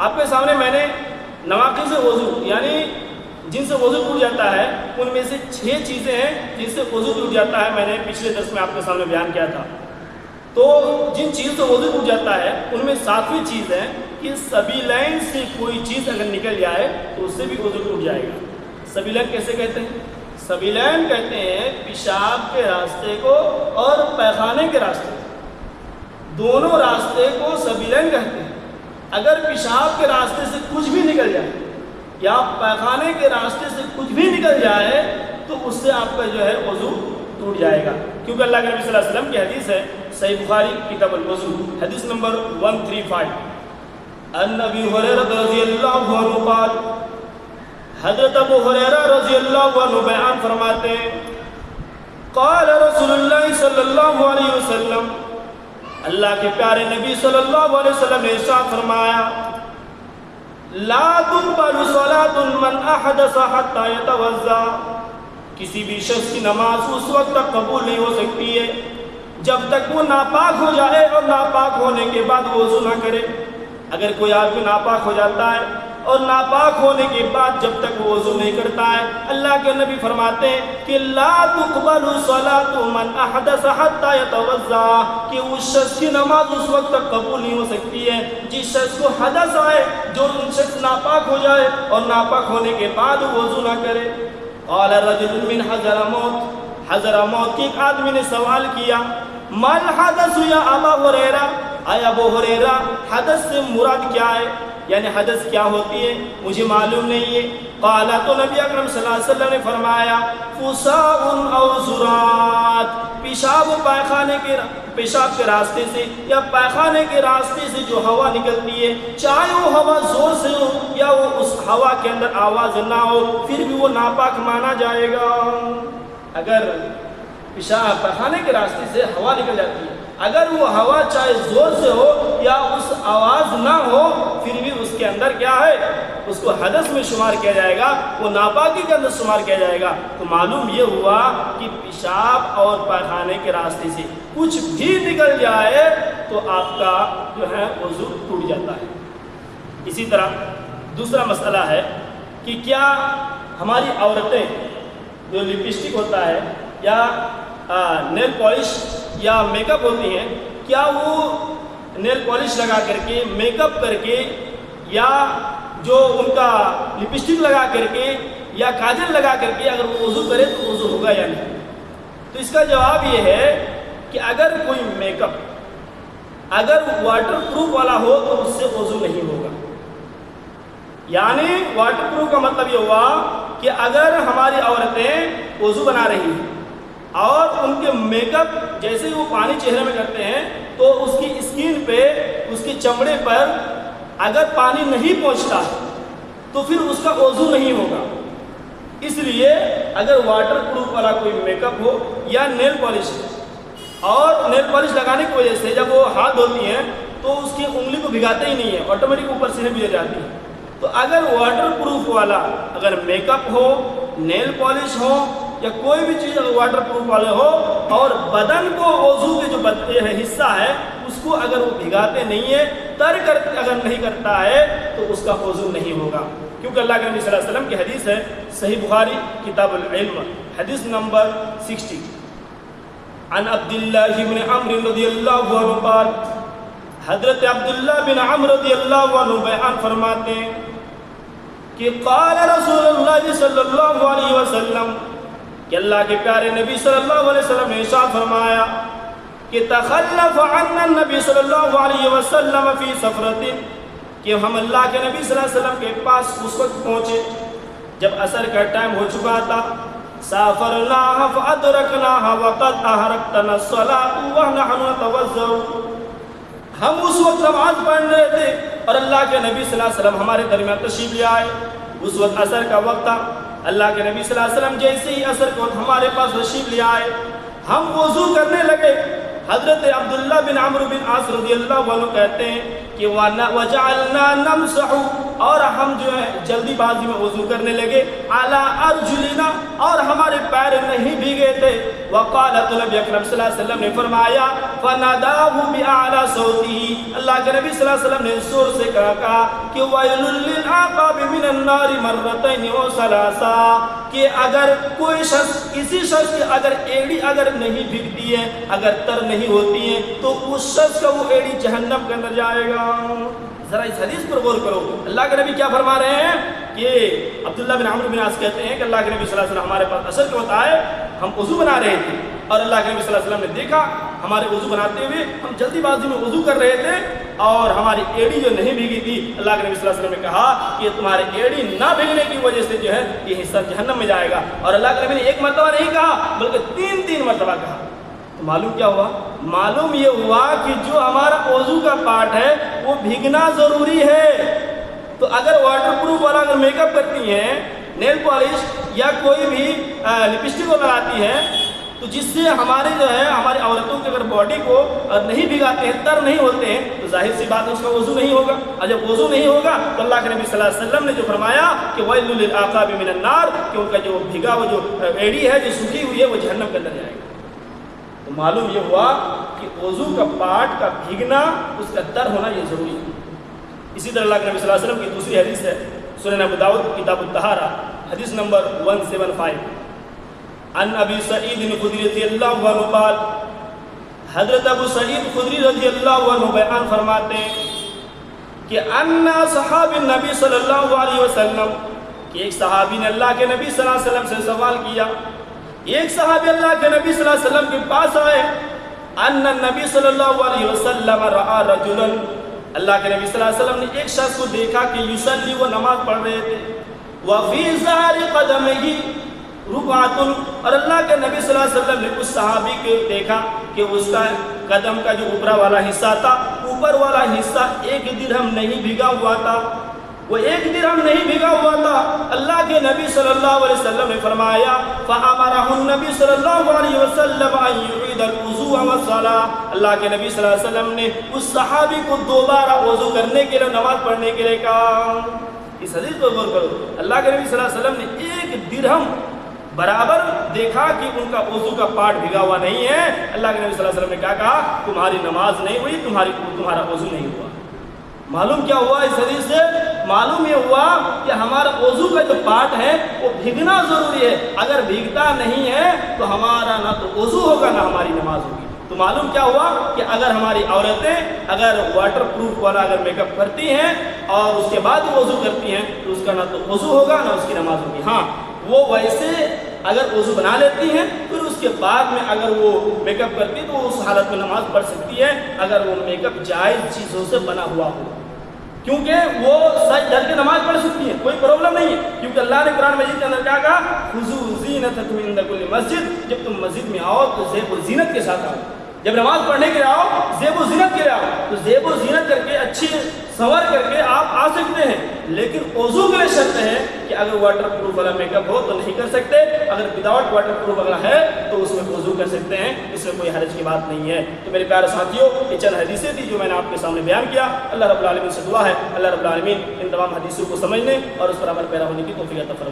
آپ کے سامنے میں نے نواقض وضو یعنی جن سے وضو ٹوٹ جاتا ہے ان میں سے 6 چیزیں ہیں جن سے وضو ٹوٹ جاتا ہے. میں نے پچھلے درس میں آپ کے سامنے بیان کیا تھا. تو جن چیزوں سے وضو ٹوٹ جاتا ہے ان میں 7ویں چیز ہے کہ سبیلین سے کوئی چیز اگر نکل جائے تو اس سے بھی وضو ٹوٹ جائے گا. سبیلین کیسے کہتے ہیں؟ سبیلین کہتے ہیں پیشاب کے راستے کو اور پیخانے کے راستے کو. دونوں راستے کو سبیلین کہتے ہیں. اگر پیشاب کے راستے سے کچھ بھی نکل جائے یا پیخانے کے راستے سے کچھ بھی نکل جائے تو اس سے آپ کا جو ہے وضو ٹوٹ جائے گا. کیونکہ اللہ کے نبی صلی اللہ علیہ وسلم کی حدیث ہے صحیح بخاری کتاب الوضو حدیث نمبر 135 ان ابی ہریرہ رضی اللہ عنہ قال حضرت ابو ہریرہ رضی اللہ عنہ بیان فرماتے ہیں قال رسول اللہ صلی اللہ علیہ وسلم اللہ کے پیارے نبی صلی اللہ علیہ وسلم نے ارشاد فرمایا لا تقبل صلاة من احدث حتى يتوضا. کسی بھی شخص کی نماز اس وقت تک قبول نہیں ہو سکتی ہے جب تک وہ ناپاک ہو جائے اور ناپاک ہونے کے بعد وضو نہ کرے. اگر کوئی آدمی ناپاک ہو جاتا ہے اور ناپاک ہونے کے بعد جب تک وہ وضو نہیں کرتا ہے اللہ کے نبی فرماتے ہیں کہ لا تقبل صلاة من احدث حتى يتوضا کہ اس شخص کی نماز اس وقت تک قبول نہیں ہو سکتی ہے جس شخص کو حدث آئے جو شخص ناپاک ہو جائے اور ناپاک ہونے کے بعد وضو نہ کرے. قال رجل من حضرموت حضرموت کے ایک آدمی نے سوال کیا ما الحدث یا ابا ہریرہ اے ابو ہریرہ حدث سے مراد کیا ہے یعنی حدث کیا ہوتی ہے مجھے معلوم نہیں ہے. قال تو نبی اکرم صلی اللہ علیہ وسلم نے فرمایا فساء او زرات پیشاب و پائخانے کے پیشاب کے راستے سے یا پائخانے کے راستے سے جو ہوا نکلتی ہے چاہے وہ ہوا زور سے ہو یا وہ اس ہوا کے اندر آواز نہ ہو پھر بھی وہ ناپاک مانا جائے گا. اگر پیشاب پائخانے کے راستے سے ہوا نکل جاتی ہے اگر وہ ہوا چاہے زور سے ہو یا اس آواز نہ ہو پھر بھی اس کے اندر کیا ہے اس کو حدث میں شمار کیا جائے گا وہ ناپاکی کے اندر شمار کیا جائے گا. تو معلوم یہ ہوا کہ پیشاب اور پائخانے کے راستے سے کچھ بھی نکل جائے تو آپ کا جو ہے وضو ٹوٹ جاتا ہے. اسی طرح دوسرا مسئلہ ہے کہ کیا ہماری عورتیں جو لپسٹک ہوتا ہے یا نیل پالش یا میک اپ ہوتی ہیں کیا وہ نیل پالش لگا کر کے میک اپ کر کے یا جو ان کا لپسٹک لگا کر کے یا کاجل لگا کر کے اگر وہ وضو کرے تو وضو ہوگا یا نہیں؟ تو اس کا جواب یہ ہے کہ اگر کوئی میک اپ اگر واٹر پروف والا ہو تو اس سے وضو نہیں ہوگا. یعنی واٹر پروف کا مطلب یہ ہوا کہ اگر ہماری عورتیں وضو بنا رہی ہیں اور ان کے میک اپ جیسے ہی وہ پانی چہرے میں کرتے ہیں تو اس کی اسکن پہ اس کے چمڑے پر اگر پانی نہیں پہنچتا تو پھر اس کا وضو نہیں ہوگا. اس لیے اگر واٹر پروف والا کوئی میک اپ ہو یا نیل پالش اور نیل پالش لگانے کی وجہ سے جب وہ ہاتھ دھوتی ہیں تو اس کی انگلی کو بھگاتے ہی نہیں ہے آٹومیٹک اوپر سے بھیج جاتی ہے. تو اگر واٹر پروف والا اگر میک اپ ہو نیل پالش ہو یا کوئی بھی چیز اگر واٹر پروف والے ہو اور بدن کو وضو کے جو حصہ ہے اس کو اگر وہ بھگاتے نہیں ہے ترک اگر نہیں کرتا ہے تو اس کا وضو نہیں ہوگا. کیونکہ اللہ کے نبی صلی اللہ علیہ وسلم کی حدیث ہے صحیح بخاری کتاب العلم حدیث نمبر 60 عن عبداللہ بن عمرو رضی اللہ عنہ قال حضرت عبداللہ بن عمرو رضی اللہ عنہ بیان فرماتے ہیں کہ قال رسول اللہ صلی اللہ علیہ وسلم کہ اللہ کے پیارے نبی صلی اللہ علیہ وسلم نے ارشاد فرمایا کہ تخلف عنا النبی صلی اللہ علیہ وسلم فی سفرۃ کہ ہم اللہ کے نبی صلی اللہ علیہ وسلم کے پاس اس وقت پہنچے جب عصر کا ٹائم ہو چکا تھا. سافرناها فادرکناها وقد احرقتنا الصلاة ونحن نتوضا ہم اس وقت نماز پڑھ رہے تھے اور اللہ کے نبی صلی اللہ علیہ وسلم ہمارے درمیان تشریف لے آئے. اس وقت عصر کا وقت تھا. اللہ کے نبی صلی اللہ علیہ وسلم جیسے ہی عصر کو ہمارے پاس تشریف لے آئے ہم وضو کرنے لگے حضرت عبداللہ بن عمرو بن عاص رضی اللہ عنہ کہتے ہیں کہ وَجَعَلْنَا نَمْسَحُ اور ہم جو ہے جلدی بازی میں وضو کرنے لگے عَلَىٰ أَرْجُلِنَا اور ہمارے پیر نہیں بھیگے تھے وقال تو نبی اکرم صلی اللہ علیہ وسلم نے فرمایا فَنَدَاهُ بِأَعْلَىٰ صَوْتِهِ اللہ کے نبی صلی اللہ علیہ وسلم نے زور سے کہا کہ وَيْلٌ لِّلْعَقَابِ مِنَ النَّارِ مَرَّتَيْنِ وَثَلَاثًا کہ اگر کوئی شخص کسی شخص کی اگر ایڑی اگر نہیں بھیگتی ہے اگر تر نہیں ہوتی ہے تو اس شخص کا وہ ایڑی جہنم کے اندر جائے گا۔ ذرا اس حدیث پر غور کرو، اللہ کے نبی کیا فرما رہے ہیں کہ عبداللہ بن عمرو بن عاص کہتے ہیں کہ اللہ کے نبی صلی اللہ علیہ وسلم ہمارے پاس اثر کے وقت آئے، ہم وضو بنا رہے تھے اور اللہ کے نبی صلی اللہ علیہ وسلم نے دیکھا ہمارے وضو بناتے ہوئے ہم جلدی بازی میں وضو کر رہے تھے اور ہماری ایڑی جو نہیں بھیگی تھی، اللہ کے نبی صلی اللہ علیہ وسلم نے کہا کہ تمہاری ایڑی نہ بھیگنے کی وجہ سے جو ہے یہ حصہ جہنم میں جائے گا، اور اللہ کے نبی نے ایک مرتبہ نہیں کہا بلکہ تین مرتبہ کہا۔ تو معلوم کیا ہوا؟ معلوم یہ ہوا کہ جو ہمارا وضو کا پارٹ ہے وہ بھیگنا ضروری ہے۔ تو اگر واٹر پروف والا اگر میک اپ کرتی ہیں، نیل پالش یا کوئی بھی لپسٹک کو لگاتی ہے تو جس سے ہمارے جو ہے ہماری عورتوں کے اگر باڈی کو نہیں بھگاتے ہیں، تر نہیں ہوتے ہیں، تو ظاہر سی بات ہے اس کا وضو نہیں ہوگا، اور جب وضو نہیں ہوگا تو اللہ کے نبی صلی اللہ علیہ وسلم نے جو فرمایا کہ وَيْلٌ لِّلْعَقَابِ مِنَ النَّارِ کہ ان کا جو بھیگا وہ جو ایڑی ہے جو سوکھی ہوئی ہے وہ جہنم کے اندر جائے گا۔ تو معلوم یہ ہوا کہ وضو کا پارٹ کا بھیگنا اس کا تر ہونا یہ ضروری ہے۔ اسی طرح اللہ کے نبی صلی اللہ علیہ وسلم کی دوسری حدیث ہے سنن ابو داؤد کتاب الطہارہ حدیث نمبر 175 عن ابی سعید خدری رضی اللہ عنہ قال حضرت ابو سعید خدری رضی اللہ عنہ بیان فرماتے ہیں کہ ان صحاب النبی صلی اللہ علیہ وسلم کہ ایک صحابی نے اللہ کے نبی صلی اللہ علیہ وسلم سے سوال کیا، ایک صحابی اللہ کے نبی صلی اللہ علیہ وسلم کے پاس آئے ان النبی صلی اللہ علیہ وسلم رأى رجلا اللہ کے نبی صلی اللہ علیہ وسلم نے ایک شخص کو دیکھا کہ یصلی وہ نماز پڑھ رہے تھے وفی ظہر قدمہ رکعۃ اور اللہ کے نبی صلی اللہ علیہ وسلم نے اس صحابی کو دیکھا کہ اس کا قدم کا جو اوپر والا حصہ تھا اوپر والا حصہ ایک درہم نہیں بھیگا ہوا تھا، وہ ایک درہم نہیں بھیگا ہوا تھا۔ اللہ کے نبی صلی اللہ علیہ وسلم نے فرمایا فَأَمَرَهُ النَّبِي صلی اللہ علیہ وسلم أَن يُعِيدَ الْوُضُوءَ وَالصَّلَاةَ اللہ کے نبی صلی اللہ علیہ وسلم نے اس صحابی کو دوبارہ وضو کرنے کے لیے نماز پڑھنے کے لیے کہا۔ اس حدیث پر غور کرو، اللہ کے نبی صلی اللہ علیہ وسلم نے ایک درہم برابر دیکھا کہ ان کا وضو کا پارٹ بھیگا ہوا نہیں ہے، اللہ کے نبی صلی اللہ علیہ وسلم نے کیا کہا؟ تمہاری نماز نہیں ہوئی، تمہارا وضو نہیں ہوا۔ معلوم کیا ہوا اس حدیث سے؟ معلوم یہ ہوا کہ ہمارا وضو کا جو پارٹ ہے وہ بھیگنا ضروری ہے، اگر بھیگتا نہیں ہے تو ہمارا نہ تو وضو ہوگا نہ ہماری نماز ہوگی۔ تو معلوم کیا ہوا کہ اگر ہماری عورتیں اگر واٹر پروف والا اگر میک اپ کرتی ہیں اور اس کے بعد وضو کرتی ہیں تو اس کا نہ تو وضو ہوگا نہ اس کی نماز ہوگی۔ ہاں وہ ویسے اگر وضو بنا لیتی ہیں پھر اس کے بعد میں اگر وہ میک اپ کرتی ہے تو اس حالت میں نماز پڑھ سکتی ہے اگر وہ میک اپ جائز چیزوں سے بنا ہوا ہو، کیونکہ وہ سچ ڈر کے نماز پڑھ سکتی ہے، کوئی پرابلم نہیں ہے، کیونکہ اللہ نے قرآن مجید کے اندر کیا کہا؟ خُذُوا زِینَتَکُمْ عِنْدَ کُلِّ مسجد، جب تم مسجد میں آؤ تو زیب و زینت کے ساتھ آؤ، جب نماز پڑھنے کے لیے آؤ زیب و زینت کے لیے آؤ، تو زیب و زینت کر کے اچھی سنور کر کے آپ آ سکتے ہیں، لیکن وضو کے لیے شرط ہے کہ اگر واٹر پروف والا میک اپ ہو تو نہیں کر سکتے، اگر وداؤٹ واٹر پروف والا ہے تو اس میں وضو کر سکتے ہیں، اس میں کوئی حرج کی بات نہیں ہے۔ تو میرے پیارے ساتھیوں، یہ چند حدیثیں تھی جو میں نے آپ کے سامنے بیان کیا۔ اللہ رب العالمین سے دعا ہے اللہ رب العالمین ان تمام حدیثوں کو سمجھنے اور اس پر عمل پیرا ہونے کی توفیق عطا فرمائے۔